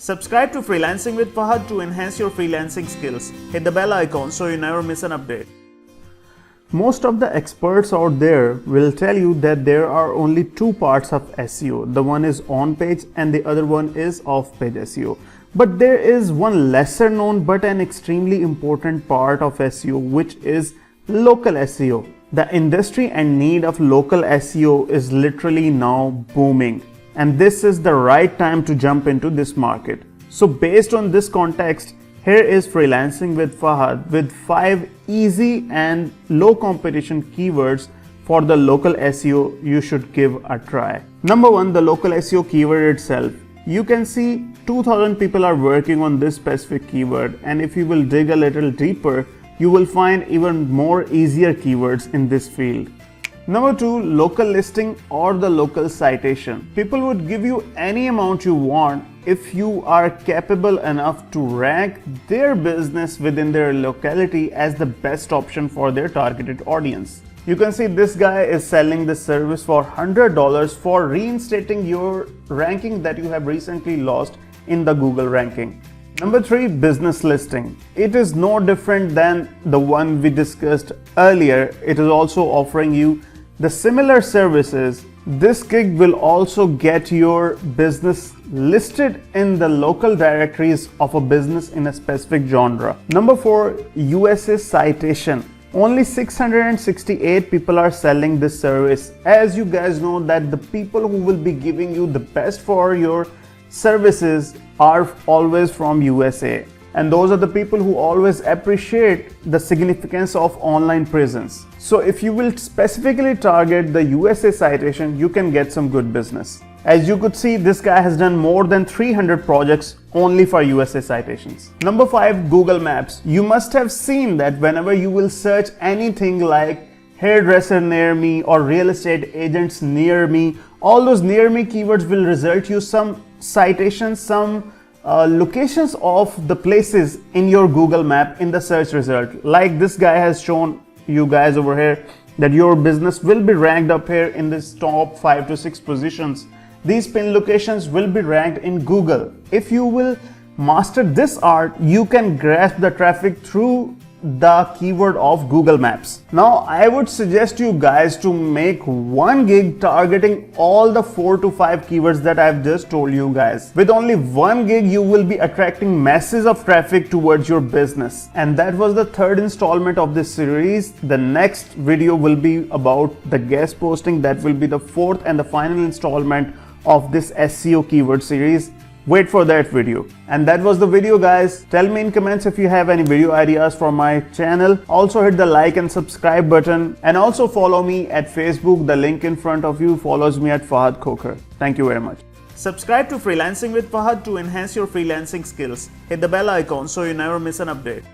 Subscribe to Freelancing with Fahad to enhance your freelancing skills. Hit the bell icon so you never miss an update. Most of the experts out there will tell you that there are only two parts of SEO. The one is on-page and the other one is off-page SEO. But there is one lesser known but an extremely important part of SEO, which is local SEO. The industry and need of local SEO is literally now booming. And this is the right time to jump into this market. So based on this context, here is Freelancing with Fahad with 5 easy and low competition keywords for the local SEO you should give a try. Number 1, the local SEO keyword itself. You can see 2000 people are working on this specific keyword, and if you will dig a little deeper, you will find even more easier keywords in this field. Number 2, local listing or the local citation. People would give you any amount you want if you are capable enough to rank their business within their locality as the best option for their targeted audience. You can see this guy is selling this service for $100 for reinstating your ranking that you have recently lost in the Google ranking. Number 3, business listing. It is no different than the one we discussed earlier. It is also offering you the similar services. This gig will also get your business listed in the local directories of a business in a specific genre. Number 4, USA Citation. Only 668 people are selling this service. As you guys know that the people who will be giving you the best for your services are always from USA. And those are the people who always appreciate the significance of online presence. So if you will specifically target the USA citation, you can get some good business. As you could see, this guy has done more than 300 projects only for USA citations. Number 5, Google Maps. You must have seen that whenever you will search anything like hairdresser near me or real estate agents near me, all those near me keywords will result you some citations, some locations of the places in your Google map in the search result. Like this guy has shown you guys over here that your business will be ranked up here in this top 5 to 6 positions. These pin locations will be ranked in Google. If you will master this art, you can grasp the traffic through the keyword of Google Maps. Now I would suggest you guys to make one gig targeting all the 4 to 5 keywords that I've just told you guys. With only one gig you will be attracting masses of traffic towards your business. And that was the 3rd installment of this series. The next video will be about the guest posting. That will be the 4th and the final installment of this SEO keyword series. Wait for that video. And that was the video, guys. Tell me in comments if you have any video ideas for my channel. Also hit the like and subscribe button, and also follow me at Facebook. The link in front of you follows me at Fahad Khokhar. Thank you very much. Subscribe to Freelancing with Fahad to enhance your freelancing skills. Hit the bell icon so you never miss an update.